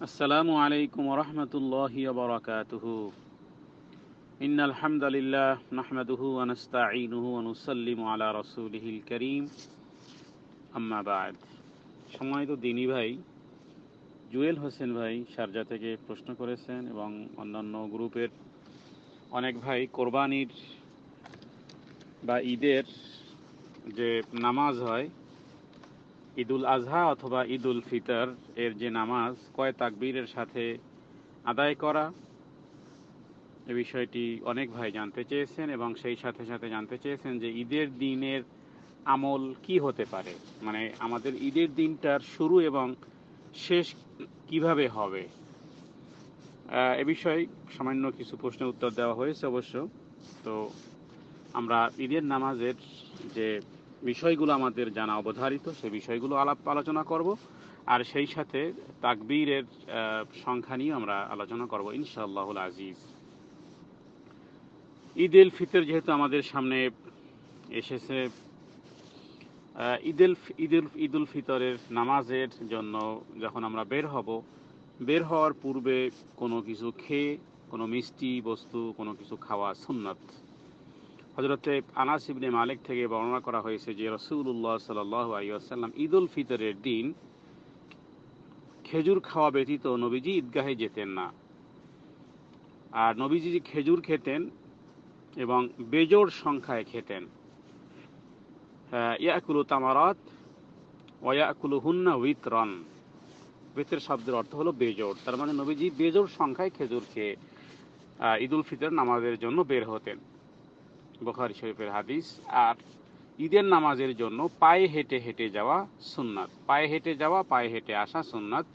আসসালামু আলাইকুম ওয়া রাহমাতুল্লাহি ওয়া বারাকাতুহু। ইন্নাল হামদালিল্লাহ নাহমাদুহু ওয়া নাস্তাঈনুহু ওয়া নুসাল্লিমু আলা রাসূলিহিল কারীম। আম্মা বা'দ। সম্মানিত দিনী ভাই, জুয়েল হোসেন ভাই শারজা থেকে প্রশ্ন করেছেন এবং অন্যান্য গ্রুপের অনেক ভাই কোরবানির বা ঈদের যে নামাজ হয়, ঈদুল আজহা অথবা ঈদুল ফিতর এর যে নামাজ কয় তাকবীরের সাথে আদায় করা, এ বিষয়টি অনেক ভাই জানতে চেয়েছেন এবং সেই সাথে সাথে জানতে চেয়েছেন যে ঈদের দিনের আমল কি হতে পারে, মানে আমাদের ঈদের দিনটার শুরু এবং শেষ কিভাবে হবে। এ বিষয়ে সামান্য কিছু প্রশ্নের উত্তর দেওয়া হয়েছে অবশ্য। তো আমরা ঈদের নামাজের যে বিষয়গুলো আমাদের জানা অবধারিত সেই বিষয়গুলো আলোচনা করব, আর সেই সাথে তাকবীরের সংখ্যা নিয়ে আমরা আলোচনা করব ইনশাআল্লাহুল আজিজ। ঈদ উল ফিতর যেহেতু আমাদের সামনে এসেছে, ঈদ উল ফিতরের নামাজের জন্য যখন আমরা বের হওয়ার পূর্বে কোনো কিছু খেয়ে, কোনো মিষ্টি বস্তু কোনো কিছু খাওয়া সুন্নাত। হযরতে আনাস ইবনে মালিক থেকে বর্ণনা করা হয়েছে যে রাসূলুল্লাহ সাল্লাল্লাহু আলাইহি ওয়াসাল্লাম ঈদ উল ফিতরের দিন খেজুর খাওয়া ব্যতীত নবীজি ঈদগাহে যেতেন না। আর নবীজি খেজুর খেতেন এবং বেজোড় সংখ্যায় খেতেন। ইয়াকুলু তামারাত ওয়া ইয়াকুলুহুন্না উইতরান। বিতর শব্দের অর্থ হলো বেজোড়, তার মানে নবীজি বেজোড় সংখ্যায় খেজুর খেয়ে ঈদ উল ফিতর নামাজের জন্য বের হতেন, বুখারী শরীফের হাদিস। আর ঈদের নামাজের জন্য পায়ে হেঁটে হেঁটে যাওয়া সুন্নাত, পায়ে হেঁটে যাওয়া, পায়ে হেঁটে আসা সুন্নাত,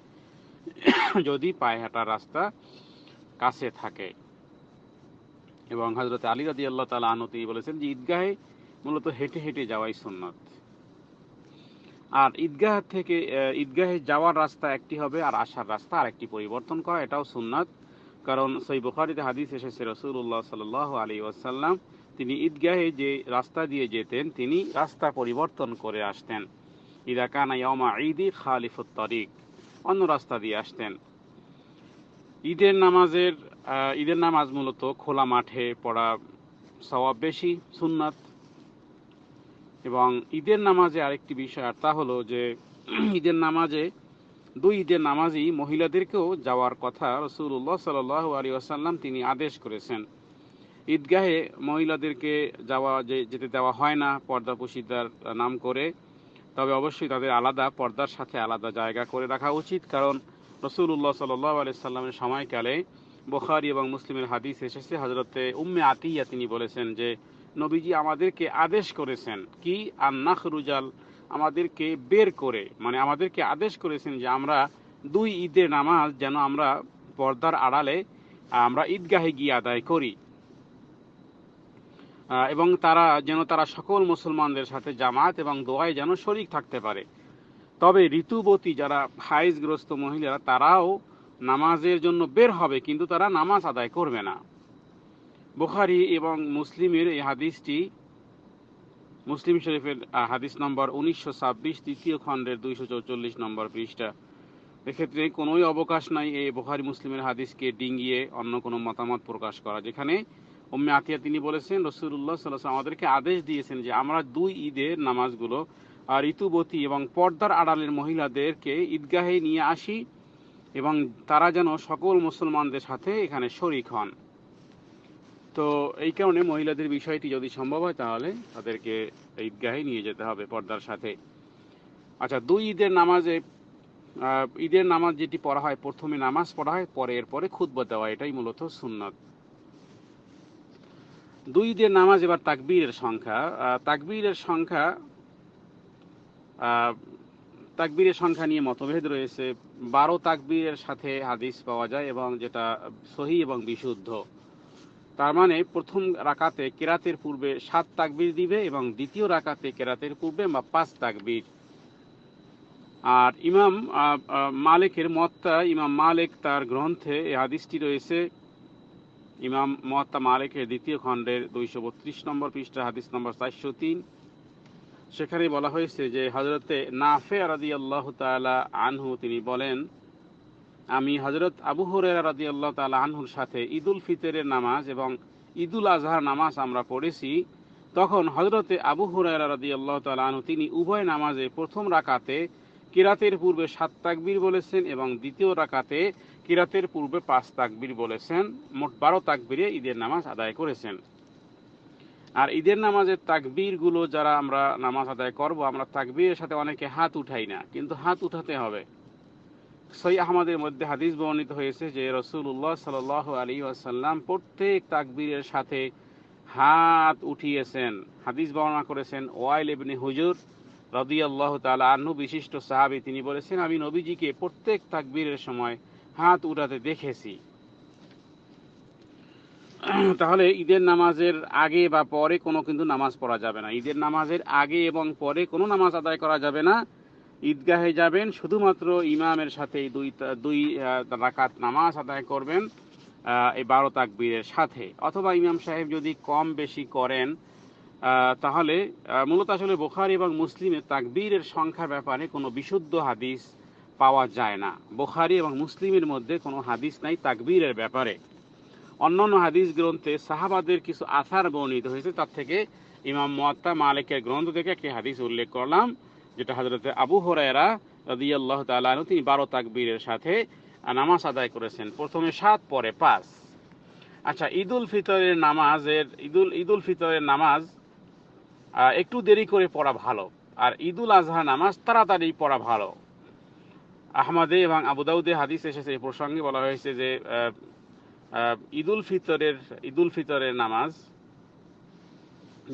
যদি পায়ে হাঁটার রাস্তা কাছে থাকে। এবং হযরত আলী রাদিয়াল্লাহু তাআলা আনহু তিনি বলেছেন যে ঈদগাহে মূলত হেঁটে হেঁটে যাওয়াই সুন্নাত। আর ঈদগাহে যাওয়ার রাস্তা একটি হবে আর আসার রাস্তা আরেকটি পরিবর্তন করা, এটাও সুন্নাত। কারণ সহিহ বুখারীতে হাদিস এসেছে রাসূলুল্লাহ সাল্লাল্লাহু আলাইহি ওয়াসাল্লাম তিনি ঈদগাহে যে রাস্তা দিয়ে যেতেন তিনি রাস্তা পরিবর্তন করে আসতেন। ইযা কানা ইয়াউমা ঈদি খালিফুত তারিক, অন্য রাস্তা দিয়ে আসতেন। ঈদের নামাজ মূলত খোলা মাঠে পড়া সওয়াব বেশি, সুন্নাত। এবং ঈদের নামাজে আরেকটি বিষয়, আর তা হলো যে ঈদের নামাজে ঈদের নামাজই মহিলাদেরকেও যাওয়ার কথা রাসূলুল্লাহ সাল্লাল্লাহু আলাইহি ওয়াসাল্লাম তিনি আদেশ করেছেন। ঈদগাহে মহিলাদেরকে যেতে দেওয়া হয় না পর্দাপশিদার নাম করে, তবে অবশ্যই তাদের আলাদা পর্দার সাথে আলাদা জায়গা করে রাখা উচিত। কারণ রাসূলুল্লাহ সাল্লাল্লাহু আলাইহি সাল্লামের সময়কালে বুখারী এবং মুসলিমের হাদিস এসেছে, হযরতে উম্মে আতিয়া তিনি বলেছেন যে নবীজি আমাদেরকে আদেশ করেছেন কি আন্নাখরুজাল, আমাদেরকে বের করে, মানে আমাদেরকে আদেশ করেছেন যে আমরা দুই ঈদের নামাজ যেন আমরা পর্দার আড়ালে আমরা ঈদগাহে গিয়ে আদায় করি, এবং তারা সকল মুসলমানদের সাথে জামাত এবং দোয়ায় যেন শরীক থাকতে পারে। তবে ঋতুবতী যারা হাইজগ্রস্ত মহিলারা তারাও নামাজের জন্য বের হবে, কিন্তু তারা নামাজ আদায় করবে না। বুখারী এবং মুসলিমের এই হাদিসটি, মুসলিম শরীফের হাদিস নম্বর 1926, তৃতীয় খণ্ডের 244 নম্বর পৃষ্ঠা। এক্ষেত্রে কোনোই অবকাশ নাই এই বুখারী মুসলিমের হাদিসকে ডিঙ্গিয়ে অন্য কোনো মতামত প্রকাশ করা, যেখানে উম্মে আতিয়া তিনি বলেছেন রাসূলুল্লাহ সাল্লাল্লাহু আলাইহি ওয়াসাল্লাম আমাদেরকে আদেশ দিয়েছেন যে আমরা দুই ঈদের নামাজগুলো ঋতুবতী এবং পর্দার আড়ালের মহিলাদেরকে ঈদগাহে নিয়ে আসি এবং তারা যেন সকল মুসলমানদের সাথে এখানে শরীক হন। তো এই কারণে মহিলাদের বিষয়টি যদি সম্ভব হয় তাহলে তাদেরকে ঈদগাহে নিয়ে যেতে হবে পর্দার সাথে। আচ্ছা, ঈদের নামাজ যেটি পড়া হয়, প্রথমে নামাজ পড়া হয়, পরে এরপরে খুতবা দেওয়া, এটাই মূলত সুন্নাত। দুই ঈদের নামাজ। এবার তাকবীরের সংখ্যা নিয়ে মতভেদ রয়েছে। 12 তাকবীরের সাথে হাদিস পাওয়া যায় এবং যেটা সহিহ এবং বিশুদ্ধ। তার মানে প্রথম রাকাতে কেরাতের পূর্বে 7 তাকবীর দিবে এবং দ্বিতীয় রাকাতে কেরাতের পূর্বে 5 তাকবীর। আর ইমাম মালিক তার গ্রন্থে এই হাদিসটি রয়েছে, ইমাম মুয়াত্তা মালিকের দ্বিতীয় খণ্ডের 232 নম্বর পৃষ্ঠা, হাদিস নম্বর 403। সেখানে বলা হয়েছে যে হযরতে নাফে রাদিয়াল্লাহু তাআলা আনহু তিনি বলেন আমি হযরত আবু হুরায়রা রাদিয়াল্লাহু তাআলা আনহুর সাথে ঈদুল ফিতরের নামাজ এবং ঈদুল আজহার নামাজ আমরা পড়েছি, তখন হযরতে আবু হুরায়রা রাদিয়াল্লাহু তাআলা আনহু তিনি উভয় নামাজে প্রথম রাকাতে কিরাতের পূর্বে 7 তাকবীর বলেছেন এবং দ্বিতীয় রাকাতে কিরাতের পূর্বে 5 তাকবীর বলেছেন। মোট 12 তাকবীরে ঈদের নামাজ আদায় করেছেন। আর ঈদের নামাজের তাকবীরগুলো যারা আমরা নামাজ আদায় করব, আমরা তাকবীরের সাথে অনেকে হাত উঠাই না, কিন্তু হাত উঠাতে হবে। সহিহ আহমদের মধ্যে হাদিস বর্ণিত হয়েছে যে রাসূলুল্লাহ সাল্লাল্লাহু আলাইহি ওয়াসাল্লাম প্রত্যেক তাকবীরের সাথে হাত উঠিয়েছেন। হাদিস বর্ণনা করেছেন ওয়াইল ইবনে হুজুর রাদিয়াল্লাহু তাআলা আনহু, বিশিষ্ট সাহাবী। তিনি বলেছেন, আমি নবীজিকে প্রত্যেক তাকবীরের সময় হাত উঠাতে দেখেছি। তাহলে ঈদের নামাজের আগে বা পরে কোনো কিন্তু নামাজ পড়া যাবে না। ঈদের নামাজের আগে এবং পরে কোনো নামাজ আদায় করা যাবে না। ঈদগাহে যাবেন, শুধুমাত্র ইমামের সাথে দুই রাকাত নামাজ আদায় করবেন এই 12 তাকবীরের সাথে। অথবা ইমাম সাহেব যদি কম বেশি করেন তাহলে মূলত আসলে বুখারী এবং মুসলিমের তাকবীরের সংখ্যার ব্যাপারে কোনো বিশুদ্ধ হাদিস পাওয়া যায় না। বুখারী এবং মুসলিমের মধ্যে কোনো হাদিস নাই তাকবীরের ব্যাপারে। অন্যান্য হাদিস গ্রন্থে সাহাবাদের কিছু আসার বর্ণিত হয়েছে, তার থেকে ইমাম মুয়াত্তা মালিকের গ্রন্থ থেকে একটি হাদিস উল্লেখ করলাম, যেটা হযরতে আবু হুরায়রা রাদিয়াল্লাহু তাআলা আনহু তিনি 12 তাকবীরের সাথে নামাজ আদায় করেছেন, প্রথমে 7 পরে 5। আচ্ছা, ঈদুল ফিতরের নামাজ একটু দেরি করে পড়া ভালো, আর ঈদুল আজহা নামাজ তাড়াতাড়ি পড়া ভালো। আহমদে এবং আবু দাউদে হাদিস এসেছে এই প্রসঙ্গে, বলা হয়েছে যে ঈদুল ফিতরের নামাজ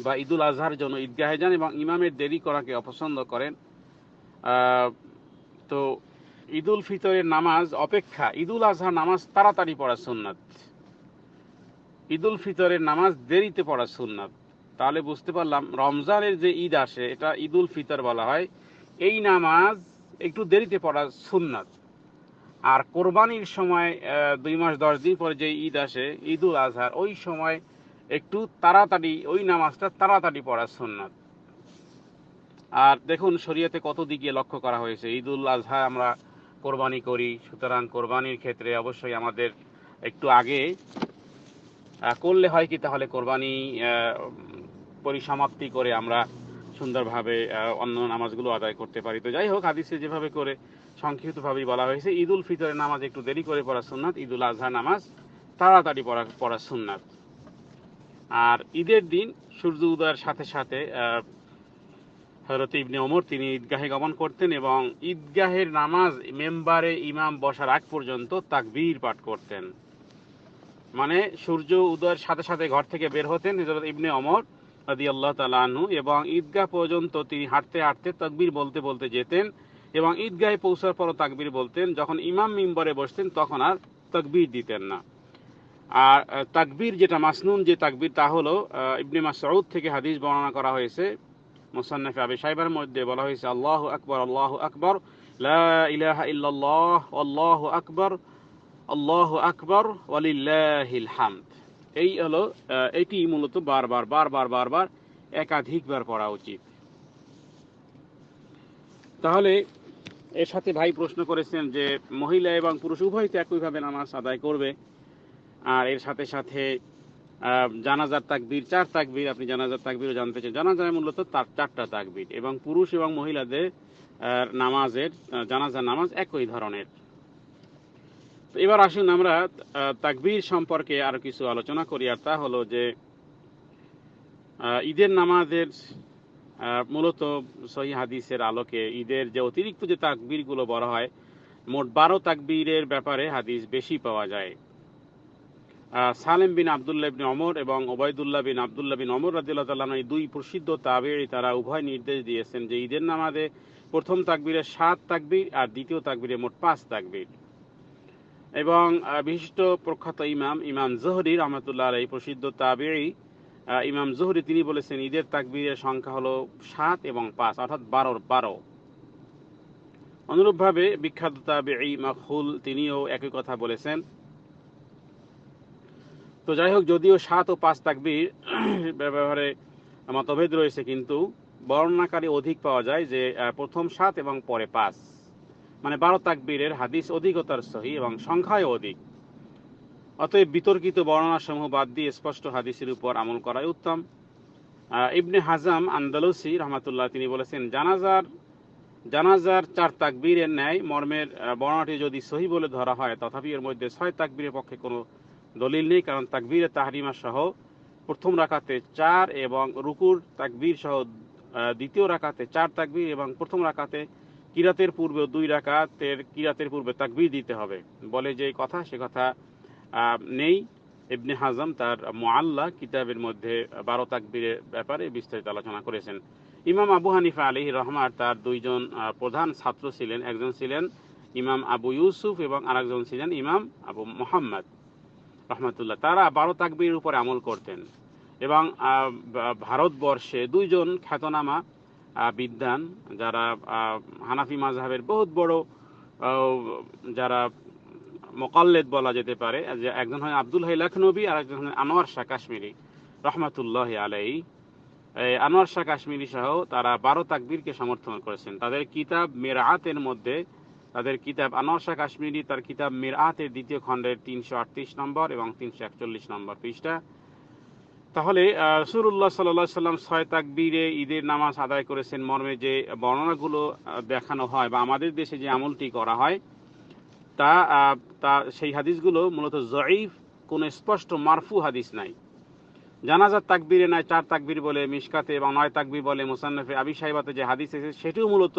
বা ঈদুল আজহার জন্য ঈদগাহে যান এবং ইমামের দেরি করাকে অপছন্দ করেন। তো ঈদুল ফিতরের নামাজ অপেক্ষা ঈদুল আজহার নামাজ তাড়াতাড়ি পড়া সুন্নাত, ঈদুল ফিতরের নামাজ দেরিতে পড়া সুন্নাত। তাহলে বুঝতে পারলাম রমজানের যে ঈদ আসে এটা ঈদুল ফিতর বলা হয়, এই নামাজ একটু দেরিতে পড়া সুন্নাত। আর কোরবানির সময় 2 মাস 10 দিন পরে যে ঈদ আসে ঈদুল আজহার, ওই সময় একটু তাড়াতাড়ি ওই নামাজটা তাড়াতাড়ি পড়া সুন্নাত। আর দেখুন শরীয়তে কত দিকে লক্ষ্য করা হয়েছে। ঈদুল আজহা আমরা কোরবানি করি, সুতরাং কোরবানির ক্ষেত্রে অবশ্যই আমাদের একটু আগে করলে হয় কি, তাহলে কোরবানি পরিসমাপ্তি করে আমরা সুন্দরভাবে অন্য নামাজগুলো আদায় করতে পারি। তো যাই হোক, হাদিসে যেভাবে করে সংক্ষিপ্তভাবেই বলা হয়েছে, ঈদুল ফিতরের নামাজ একটু দেরি করে পড়া সুন্নাত, ঈদুল আজহা নামাজ তাড়াতাড়ি পড়া সুন্নাত। আর ঈদের দিন সূর্য উদয়ের সাথে সাথে হযরত ইবনে ওমর তিনি ঈদগাহে গমন করতেন এবং ঈদগাহের নামাজ মেম্বারে ইমাম বসার আগ পর্যন্ত তাকবীর পাঠ করতেন। মানে সূর্য উদয়ের সাথে সাথে ঘর থেকে বের হতেন হযরত ইবনে ওমর রাদিয়াল্লাহু তাআলা আনহু, এবং ঈদগাহ পর্যন্ত তিনি হাঁটতে হাঁটতে তাকবীর বলতে বলতে যেতেন এবং ঈদগাহে পৌঁছার পরও তাকবীর বলতেন। যখন ইমাম মিম্বরে বসতেন তখন আর তাকবীর দিতেন না। আর তাকবীর যেটা মাসনুন যে তাকবীর, তা হলো ইবনে মাসউদ থেকে হাদিস বর্ণনা করা হয়েছে, মুসান্নাফে আবি শাইবার মধ্যে বলা হয়েছে, আল্লাহু আকবার, লা ইলাহা ইল্লাল্লাহ, আল্লাহু আকবার ওয়ালিল্লাহিল হামদ। এই হলো এটি মূলত বারবার একাধিকবার পড়া উচিত। তাহলে এর সাথে ভাই প্রশ্ন করেছেন যে মহিলা এবং পুরুষ উভয়ই তো একইভাবে নামাজ আদায় করবে, আর এর সাথে সাথে জানাজার তাকবীর 4 তাকবীর, আপনি জানাজার তাকবীরও জানতে চান। জানাজায় মূলত 4টা তাকবীর, এবং পুরুষ এবং মহিলাদের নামাজের জানাজার নামাজ একই ধরনের। তো এবার আসুন আমরা তাকবীর সম্পর্কে আরো কিছু আলোচনা করি, আর তা হলো যে ঈদের নামাজের মূলত সহিহ হাদিসের আলোকে ঈদের যে অতিরিক্ত যে তাকবীরগুলো বলা হয়, মোট 12 তাকবীরের ব্যাপারে হাদিস বেশি পাওয়া যায়। সালেম বিন আব্দুল্লাহ বিন ওমর এবং ওবায়দুল্লাহ বিন আব্দুল্লাহ বিন ওমর রাদিয়াল্লাহু তাআলা আনহু, এই দুই প্রসিদ্ধ তাবেঈ, তারা উভয় নির্দেশ দিয়েছেন যে ঈদের নামাজে প্রথম তাকবীরে 7 তাকবীর আর দ্বিতীয় তাকবীরে মোট 5 তাকবীর। এবং বিশিষ্ট প্রখ্যাত ইমাম জোহরি রাহমাতুল্লাহ আলাইহি, প্রসিদ্ধ তাবেঈ ইমাম জোহরি, তিনি বলেছেন ঈদের তাকবীরের সংখ্যা হলো 7 এবং 5, অর্থাৎ 12। অনুরূপভাবে বিখ্যাত তাবেঈ মাখহুল তিনিও একই কথা বলেছেন। তো যাই হোক, যদিও 7 ও 5 তাকবীর ব্যবহারে মতভেদ রয়েছে, কিন্তু বর্ণনাকারী অধিক পাওয়া যায় যে প্রথম 7 এবং পরে 5। মানে 12 তাকবীরের হাদিস অধিকতর সহিহ এবং সংখ্যায় অধিক। অতএব বিতর্কিত বর্ণনাসমূহ বাদ দিয়ে স্পষ্ট হাদিসের উপর আমল করাই উত্তম। ইবনে হাজাম আন্দালুসি রহমাতুল্লাহ তিনি বলেছেন, জানাজার 4 তাকবীরের ন্যায় মর্মের বর্ণনাটি যদি সহিহ বলে ধরা হয়, তথাপি এর মধ্যে 6 তাকবীরের পক্ষে কোনো দলিল নেই, কারণ তাকবীরে তাহরিমা সহ প্রথম রাকাতে 4 এবং রুকুর তাকবীর সহ দ্বিতীয় রাকাতে 4 তাকবীর এবং প্রথম রাকাতে কিরাতের পূর্বে 2 রাকাতের কিরাতের পূর্বে তাকবীর দিতে হবে বলে যে কথা, সে কথা নেই। ইবনে হাজাম তার মুআল্লা কিতাবের মধ্যে 12 তাকবীরের ব্যাপারে বিস্তারিত আলোচনা করেছেন। ইমাম আবু হানিফা আলাইহির রহমাত তার দুইজন প্রধান ছাত্র ছিলেন, একজন ছিলেন ইমাম আবু ইউসুফ এবং আরেকজন ছিলেন ইমাম আবু মুহাম্মদ রহমাতুল্লাহ। তারা 12 তাকবীরের উপরে আমল করতেন এবং ভারতবর্ষে দুইজন খ্যাতনামা বিদ্বান যারা হানাফি মাযহাবের বহুত বড় যারা মুকাল্লিদ বলা যেতে পারে, যে একজন হয় আব্দুল হাই লখনবী আর একজন হয় আনোয়ার শাহ কাশ্মীরি রহমাতুল্লাহি আলাইহি। আনোয়ার শাহ কাশ্মীরি সহ তারা 12 তাকবীরকে সমর্থন করেছেন। তাদের কিতাব মিরআতের মধ্যে, তাদের কিতাব আনোয়ার শাহ কাশ্মীরি তার কিতাব মিরআতের দ্বিতীয় খণ্ডের 338 নম্বর এবং 341 নম্বর পৃষ্ঠা। তাহলে রাসূলুল্লাহ সাল্লাল্লাহু আলাইহি সাল্লাম 6 তাকবীরে ঈদের নামাজ আদায় করেছেন মর্মে যে বর্ণনাগুলো দেখানো হয় বা আমাদের দেশে যে আমলটি করা হয় তা সেই হাদিসগুলো মূলত জয়ীফ, কোনো স্পষ্ট মারফু হাদিস নাই। জানাজার তাকবীরে নাই 4 তাকবীর বলে মিশকাতে এবং 9 তাকবীর বলে মুসান্নাফে আবি শাইবাতে যে হাদিস এসেছে, সেটিও মূলত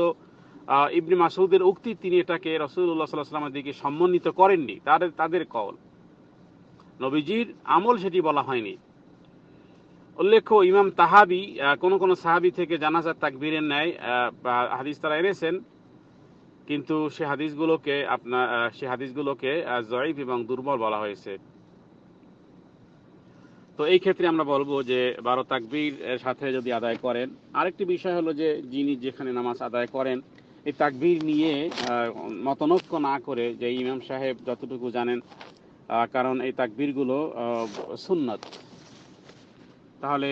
ইবনে মাসউদের উক্তি, তিনি এটাকে রাসূলুল্লাহ সাল্লাল্লাহু আলাইহি ওয়াসাল্লামের দিকে সম্মানিত করেননি, তাদের কওল, নবীজির আমল সেটি বলা হয়নি। উল্লেখ্য ইমাম তাহাবি কোন সাহাবী থেকে জানাজার তাকবীরের ন্যায় হাদিস তারা এনেছেন, কিন্তু সে হাদিসগুলোকে জয়ীফ এবং দুর্বল বলা হয়েছে। তো এই ক্ষেত্রে আমরা বলবো যে 12 তাকবীর সাথে যদি আদায় করেন, আরেকটি বিষয় হলো যে যিনি যেখানে নামাজ আদায় করেন এই তাকবীর নিয়ে মতনৈক্য না করে, যে ইমাম সাহেব যতটুকু জানেন, কারণ এই তাকবীরগুলো সুন্নাত, তাহলে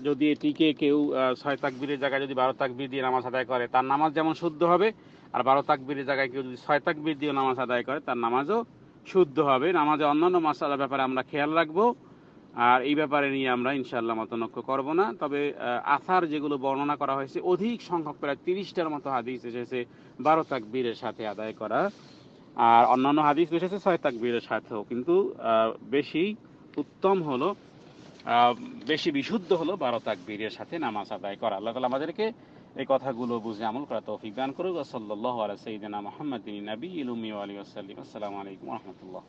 যদি এটিকে কেউ 6 তাকবীরের জায়গায় যদি 12 তাকবীর দিয়ে নামাজ আদায় করে, তার নামাজ যেমন শুদ্ধ হবে, আর 12 তাকবীরের জায়গায় কেউ যদি 6 তাকবীর দিয়ে নামাজ আদায় করে, তার নামাজও শুদ্ধ হবে। নামাজে অন্যান্য মাসালার ব্যাপারে আমরা খেয়াল রাখবো, আর এই ব্যাপারে নিয়ে আমরা ইনশাআল্লাহ মতনৈক্য করব না। তবে আসার যেগুলো বর্ণনা করা হয়েছে, অধিক সংখ্যক প্রায় 30টার মতো হাদিস এসেছে 12 তাকবীরের সাথে আদায় করা, আর অন্যান্য হাদিস এসেছে 6 তাকবীরের সাথেও, কিন্তু বেশি উত্তম হলো, বেশি বিশুদ্ধ হলো 12 তাকবীরের সাথে নামাজ আদায় করা। আল্লাহ তাআলা আমাদেরকে এই কথাগুলো বুঝে আমল করা তৌফিক দান করুক। সাল্লাল্লাহু আলা সাইয়্যিদিনা মুহাম্মাদিন নাবিয়্যিল উম্মি ওয়া আলিহি ওয়া সাল্লাম। আসসালামু আলাইকুম ওয়া রাহমাতুল্লাহ।